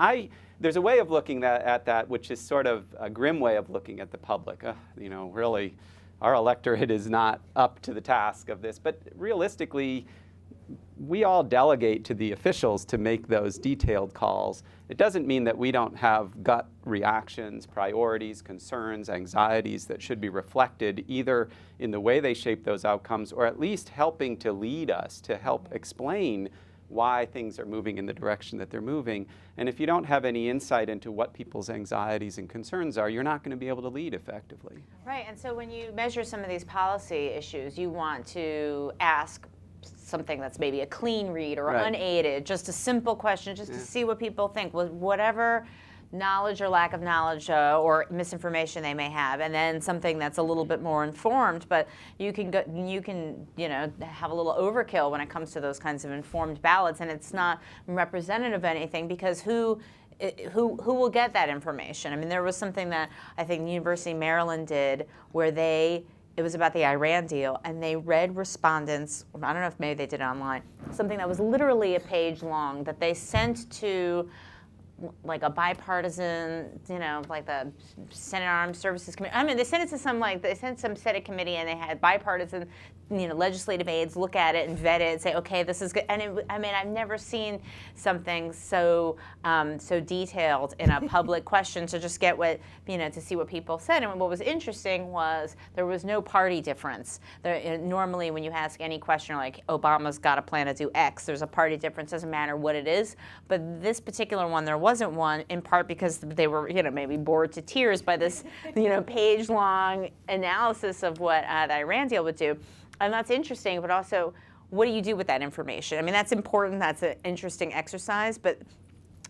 there's a way of looking at that which is sort of a grim way of looking at the public. You know, really, our electorate is not up to the task of this. But realistically, we all delegate to the officials to make those detailed calls. It doesn't mean that we don't have gut reactions, priorities, concerns, anxieties that should be reflected either in the way they shape those outcomes or at least helping to lead us, to help explain why things are moving in the direction that they're moving. And if you don't have any insight into what people's anxieties and concerns are, you're not going to be able to lead effectively. Right, and so when you measure some of these policy issues, you want to ask something that's maybe a clean read or Right. unaided, just a simple question, just to see what people think, with whatever knowledge or lack of knowledge or misinformation they may have, and then something that's a little bit more informed. But you can have a little overkill when it comes to those kinds of informed ballots, and it's not representative of anything, because who will get that information? I mean, there was something that I think the University of Maryland did where it was about the Iran deal, and they read respondents, I don't know if maybe they did it online, something that was literally a page long that they sent to like a bipartisan, like the Senate Armed Services Committee. I mean, they sent it to some Senate committee, and they had bipartisan, legislative aides look at it and vet it and say, okay, this is good. And I've never seen something so detailed in a public question to just get to see what people said. And what was interesting was there was no party difference. Normally, when you ask any question like Obama's got a plan to do X, there's a party difference. Doesn't matter what it is. But this particular one, there wasn't one, in part because they were, maybe bored to tears by this, page-long analysis of what the Iran deal would do. And that's interesting, but also, what do you do with that information? I mean, that's important. That's an interesting exercise, but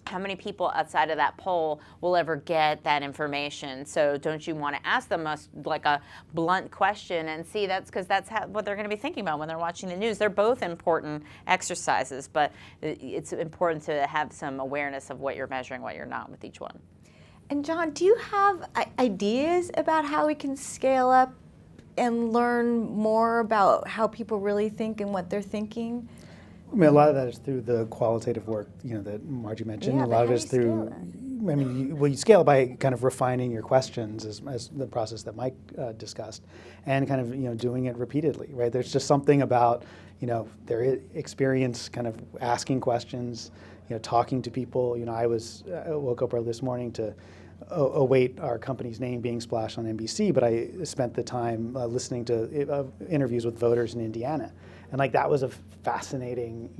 how many people outside of that poll will ever get that information? So don't you want to ask them like a blunt question and see? That's because that's what they're going to be thinking about when they're watching the news. They're both important exercises, but it's important to have some awareness of what you're measuring, what you're not with each one. And John, do you have ideas about how we can scale up and learn more about how people really think and what they're thinking? I mean, a lot of that is through the qualitative work, that Margie mentioned. Yeah, a lot of but it is how do you through. scale I mean, you scale it by kind of refining your questions, as the process that Mike discussed, and kind of doing it repeatedly. Right? There's just something about their experience, kind of asking questions, talking to people. I woke up early this morning to await our company's name being splashed on NBC, but I spent the time listening to interviews with voters in Indiana. And that was a fascinating,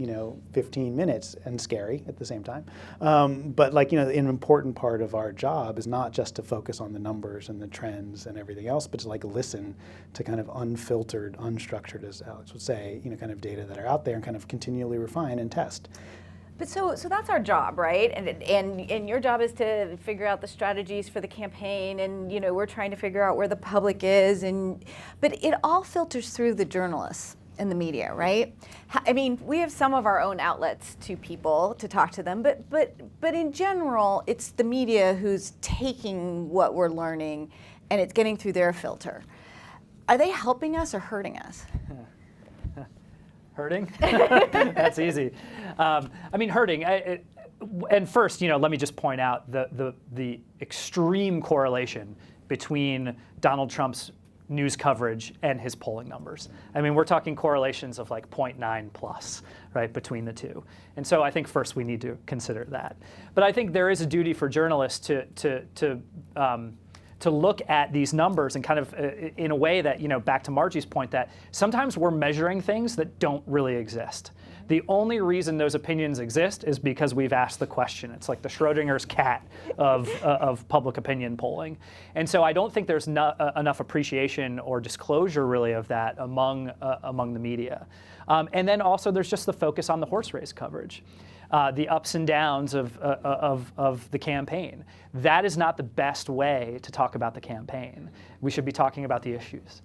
15 minutes, and scary at the same time. But an important part of our job is not just to focus on the numbers and the trends and everything else, but to like listen to kind of unfiltered, unstructured, as Alex would say, kind of data that are out there and kind of continually refine and test. But so that's our job, right? And your job is to figure out the strategies for the campaign, and we're trying to figure out where the public is, but it all filters through the journalists and the media, right? I mean, we have some of our own outlets to people to talk to them, but in general, it's the media who's taking what we're learning and it's getting through their filter. Are they helping us or hurting us? Hurting? That's easy. I mean, hurting. And first, let me just point out the extreme correlation between Donald Trump's news coverage and his polling numbers. I mean, we're talking correlations of like 0.9 plus, right, between the two. And so I think first we need to consider that. But I think there is a duty for journalists to look at these numbers and kind of in a way that, back to Margie's point, that sometimes we're measuring things that don't really exist. The only reason those opinions exist is because we've asked the question. It's like the Schrodinger's cat of public opinion polling. And so I don't think there's enough appreciation or disclosure really of that among the media. And then also there's just the focus on the horse race coverage. The ups and downs of the campaign. That is not the best way to talk about the campaign. We should be talking about the issues,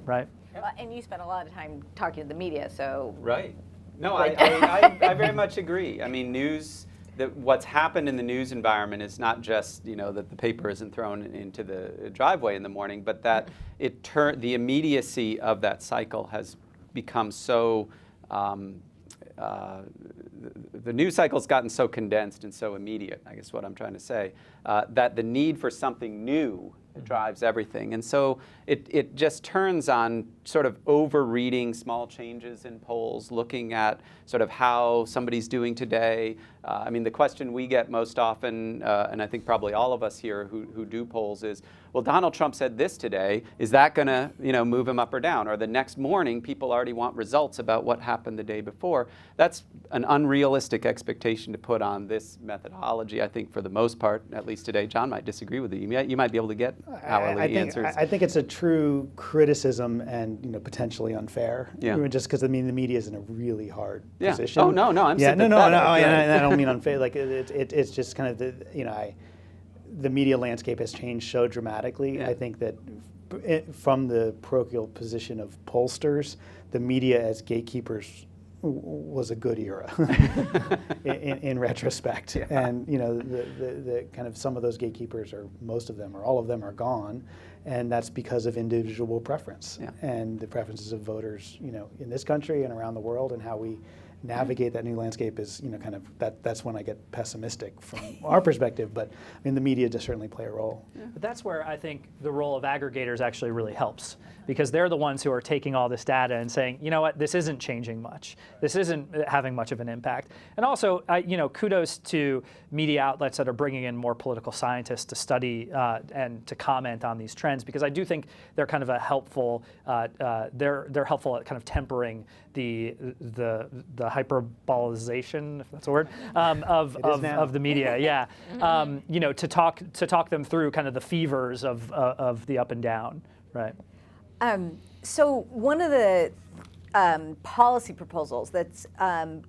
right? Well, and you spend a lot of time talking to the media, so. Right. No, I very much agree. I mean, what's happened in the news environment is not just that the paper isn't thrown into the driveway in the morning, but that the immediacy of that cycle has become so. The news cycle's gotten so condensed and so immediate, I guess what I'm trying to say, that the need for something new It drives everything. And so it just turns on sort of over-reading small changes in polls, looking at sort of how somebody's doing today. I mean, the question we get most often, and I think probably all of us here who do polls is, well, Donald Trump said this today. Is that going to, move him up or down? Or the next morning, people already want results about what happened the day before. That's an unrealistic expectation to put on this methodology, I think, for the most part, at least today. John might disagree with you. You might be able to get hourly answers. I think it's a true criticism and potentially unfair. Yeah. Just because the media is in a really hard Yeah. position. Oh no, I'm sympathetic. No. Yeah. I don't mean unfair. Like it's just kind of the media landscape has changed so dramatically. Yeah. I think that from the parochial position of pollsters, the media as gatekeepers was a good era in retrospect. Yeah. And the kind of some of those gatekeepers, or most of them or all of them, are gone, and that's because of individual preference. Yeah. And the preferences of voters in this country and around the world, and how we navigate that new landscape is kind of that's when I get pessimistic from our perspective. But I mean, the media does certainly play a role. But that's where I think the role of aggregators actually really helps, because they're the ones who are taking all this data and saying, you know what, this isn't changing much. This isn't having much of an impact. And also, kudos to media outlets that are bringing in more political scientists to study and to comment on these trends, because I do think they're kind of a helpful. They're helpful at kind of tempering the hyperbolization, if that's a word, of the media. Yeah, to talk them through kind of the fevers of the up and down, right? So one of the policy proposals that's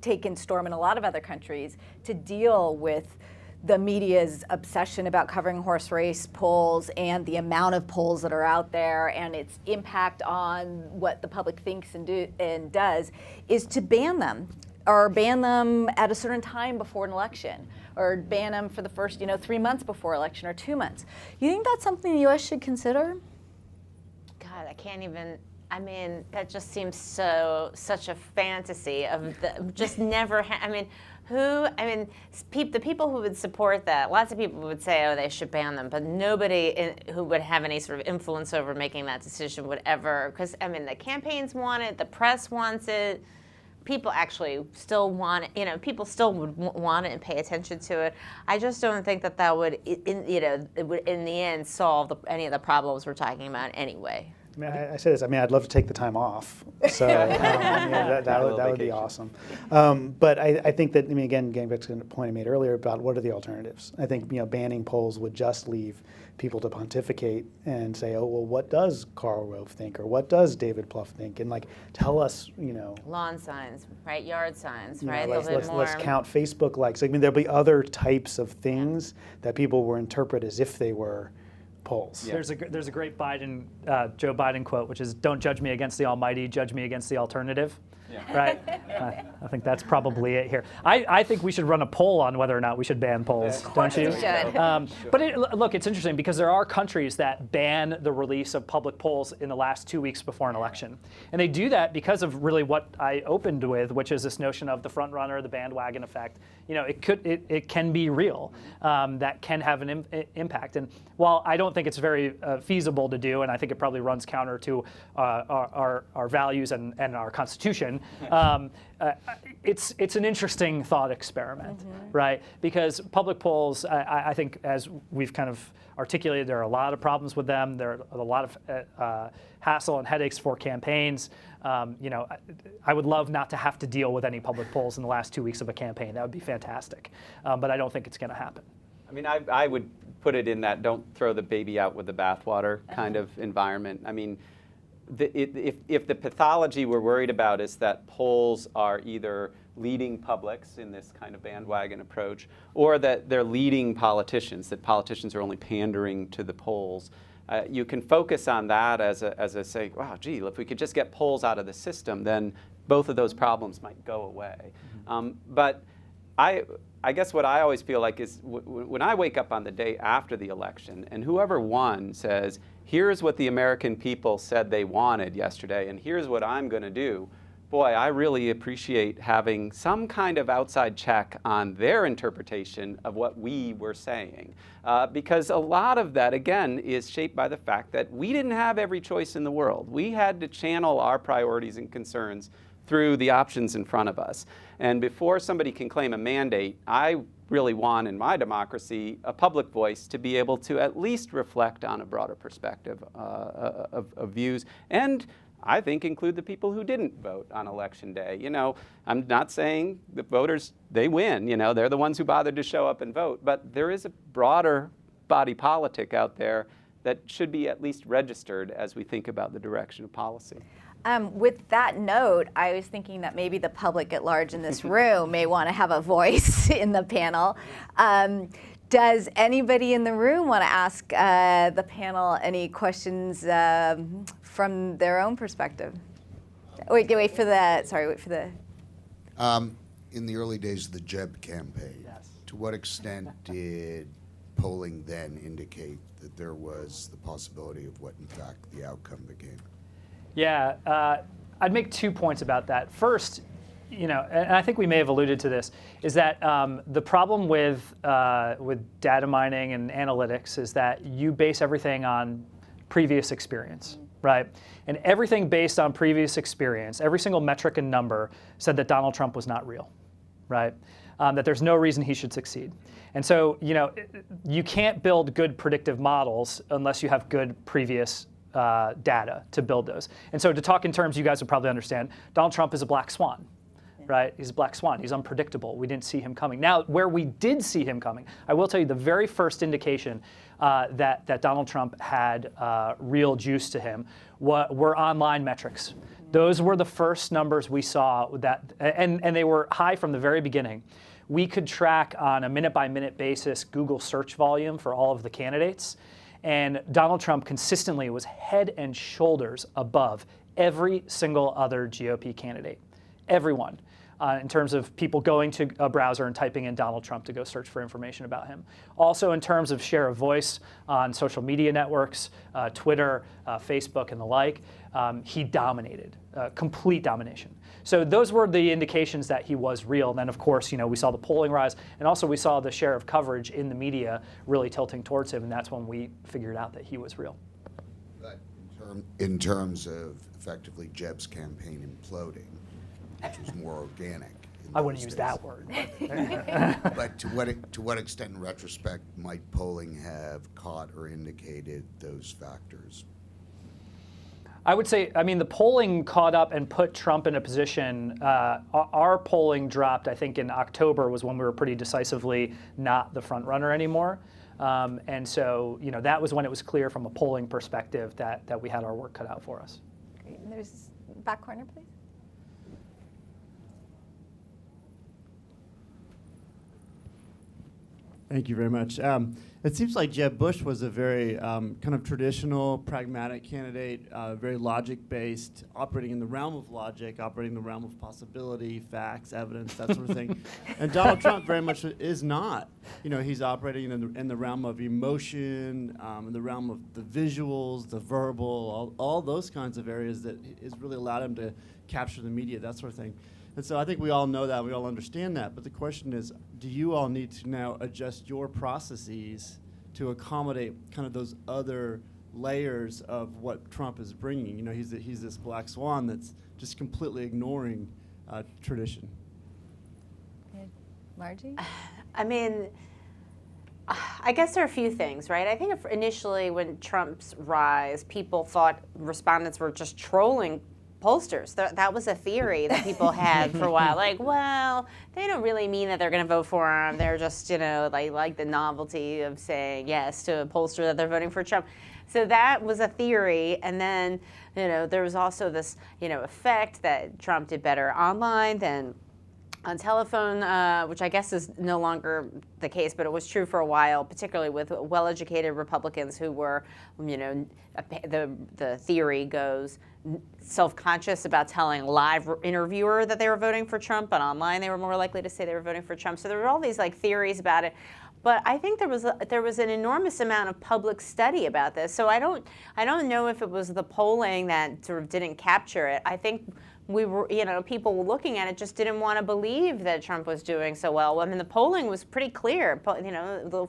taken storm in a lot of other countries to deal with the media's obsession about covering horse race polls and the amount of polls that are out there and its impact on what the public thinks and does is to ban them, or ban them at a certain time before an election, or ban them for the first 3 months before election, or 2 months. You think that's something the U.S. should consider? God, I can't even. I mean, that just seems such a fantasy of just never. The people who would support that, lots of people would say, oh, they should ban them, but nobody who would have any sort of influence over making that decision would ever, because the campaigns want it, the press wants it, people actually still want it, people still would want it and pay attention to it. I just don't think that would, it would in the end solve any of the problems we're talking about anyway. I mean, I say this. I mean, I'd love to take the time off, so that would be awesome. But I think that, again, getting back to the point I made earlier about what are the alternatives. I think banning polls would just leave people to pontificate and say, oh, well, what does Karl Rove think, or what does David Plouffe think, and tell us, lawn signs, right? Yard signs, right? Let's count Facebook likes. I mean, there'll be other types of things that people will interpret as if they were polls. Yeah. There's a great Joe Biden quote, which is, "Don't judge me against the Almighty, judge me against the alternative." Yeah. Right? I think that's probably it here. I think we should run a poll on whether or not we should ban polls, don't you? But look, it's interesting because there are countries that ban the release of public polls in the last 2 weeks before an election. And they do that because of really what I opened with, which is this notion of the front runner, the bandwagon effect. It can be real. That can have an impact. And while I don't think it's very feasible to do, and I think it probably runs counter to our values and our Constitution, it's an interesting thought experiment, right? Because public polls, I think, as we've kind of articulated, there are a lot of problems with them. There are a lot of hassle and headaches for campaigns. I would love not to have to deal with any public polls in the last 2 weeks of a campaign. That would be fantastic. But I don't think it's going to happen. I mean, I would put it in that don't throw the baby out with the bathwater kind of environment. I mean, if the pathology we're worried about is that polls are either leading publics in this kind of bandwagon approach, or that they're leading politicians, that politicians are only pandering to the polls, you can focus on that as a say, wow, gee, if we could just get polls out of the system, then both of those problems might go away. But I guess what I always feel like is when I wake up on the day after the election and whoever won says, here's what the American people said they wanted yesterday and here's what I'm going to do, boy, I really appreciate having some kind of outside check on their interpretation of what we were saying. Because a lot of that, again, is shaped by the fact that we didn't have every choice in the world. We had to channel our priorities and concerns through the options in front of us. And before somebody can claim a mandate, I really want in my democracy a public voice to be able to at least reflect on a broader perspective of views, and I think include the people who didn't vote on election day. You know, I'm not saying the voters, they win, you know, they're the ones who bothered to show up and vote, but there is a broader body politic out there that should be at least registered as we think about the direction of policy. With that note, I was thinking that maybe the public at large in this room may want to have a voice in the panel. Does anybody in the room want to ask the panel any questions from their own perspective? Wait for the. In the early days of the Jeb campaign, Yes. to what extent did polling then indicate that there was the possibility of what, in fact, the outcome became? Yeah, I'd make 2 points about that. First, you know, and I think we may have alluded to this, is that the problem with data mining and analytics is that you base everything on previous experience, right? And everything based on previous experience, every single metric and number said that Donald Trump was not real, right? That there's no reason he should succeed. And so, you know, you can't build good predictive models unless you have good previous data to build those. And so to talk in terms you guys would probably understand, Donald Trump is a black swan, right? He's a black swan. He's unpredictable. We didn't see him coming. Now, where we did see him coming, I will tell you the very first indication that Donald Trump had real juice to him were online metrics. Those were the first numbers we saw and they were high from the very beginning. We could track on a minute-by-minute basis Google search volume for all of the candidates. And Donald Trump consistently was head and shoulders above every single other GOP candidate, everyone, in terms of people going to a browser and typing in Donald Trump to go search for information about him. Also in terms of share of voice on social media networks, Twitter, Facebook, and the like, he dominated, complete domination. So those were the indications that he was real. And then, of course, you know, we saw the polling rise, and also we saw the share of coverage in the media really tilting towards him, and that's when we figured out that he was real. But in terms of effectively Jeb's campaign imploding, which was more organic. I wouldn't use that word. But to what extent, in retrospect, might polling have caught or indicated those factors? I would say, I mean, the polling caught up and put Trump in a position. Our polling dropped, I think, in October was when we were pretty decisively not the front runner anymore. And so, you know, that was when it was clear from a polling perspective that we had our work cut out for us. Great. And there's back corner, please. Thank you very much. It seems like Jeb Bush was a very kind of traditional, pragmatic candidate, very logic-based, operating in the realm of logic, operating in the realm of possibility, facts, evidence, that sort of thing. And Donald Trump very much is not. You know, he's operating in the realm of emotion, in the realm of the visuals, the verbal, all those kinds of areas that has really allowed him to capture the media, that sort of thing. And so I think we all know that, we all understand that, but the question is, do you all need to now adjust your processes to accommodate kind of those other layers of what Trump is bringing? You know, he's this black swan that's just completely ignoring tradition. Margie? I mean, I guess there are a few things, right? I think initially when Trump's rise, people thought respondents were just trolling pollsters. That was a theory that people had for a while. Like, well, they don't really mean that they're going to vote for him. They're just, you know, like the novelty of saying yes to a pollster that they're voting for Trump. So that was a theory. And then, you know, there was also this, you know, effect that Trump did better online than on telephone, which I guess is no longer the case, but it was true for a while, particularly with well-educated Republicans who were, you know, the theory goes, self-conscious about telling a live interviewer that they were voting for Trump, but online they were more likely to say they were voting for Trump. So there were all these like theories about it. But I think there was an enormous amount of public study about this. So I don't know if it was the polling that sort of didn't capture it. I think people looking at it just didn't want to believe that Trump was doing so well. I mean, the polling was pretty clear.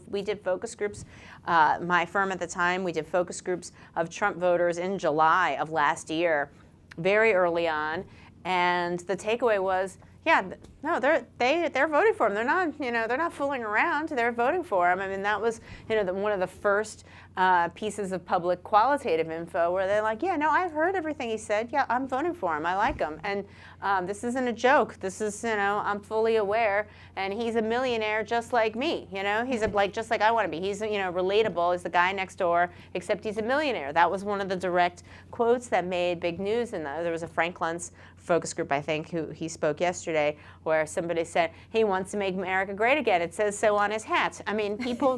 We did focus groups. My firm at the time, we did focus groups of Trump voters in July of last year, very early on, and the takeaway was, yeah, no, they're voting for him. They're not fooling around. They're voting for him. I mean, that was one of the first pieces of public qualitative info where they're like, yeah, no, I've heard everything he said. Yeah, I'm voting for him. I like him. And this isn't a joke. This is, I'm fully aware. And he's a millionaire just like me. He's just like I want to be. He's relatable. He's the guy next door, except he's a millionaire. That was one of the direct quotes that made big news. And there was a Frank Luntz focus group, I think, who he spoke yesterday, where somebody said he wants to make America great again. It says so on his hat. I mean, people,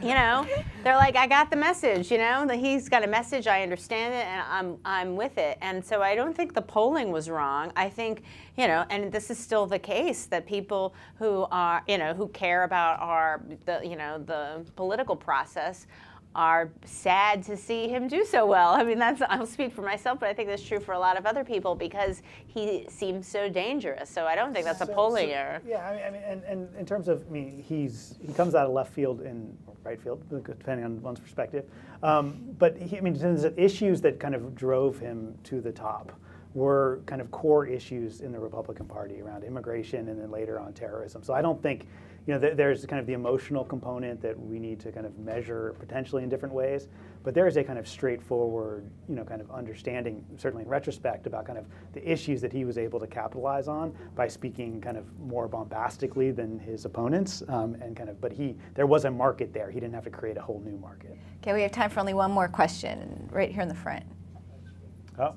they're like, I got the message. That he's got a message. I understand it, and I'm with it. And so I don't think the polling was wrong. I think, and this is still the case, that people who are, who care about the political process are sad to see him do so well. I mean, I'll speak for myself, but I think that's true for a lot of other people because he seems so dangerous. So I don't think that's a polling error. Yeah, I mean, and in terms of, he comes out of left field and right field, depending on one's perspective. But the issues that kind of drove him to the top were kind of core issues in the Republican Party around immigration and then later on terrorism. So I don't think, there's kind of the emotional component that we need to kind of measure potentially in different ways, but there is a kind of straightforward, kind of understanding, certainly in retrospect, about kind of the issues that he was able to capitalize on by speaking kind of more bombastically than his opponents, but there was a market there. He didn't have to create a whole new market. Okay, we have time for only one more question, right here in the front.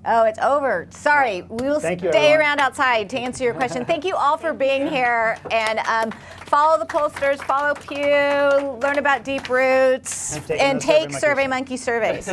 Oh, it's over. Sorry. We will stay around outside to answer your question. Thank you all for being here. And follow the pollsters, follow Pew, learn about Deep Roots, and take SurveyMonkey surveys.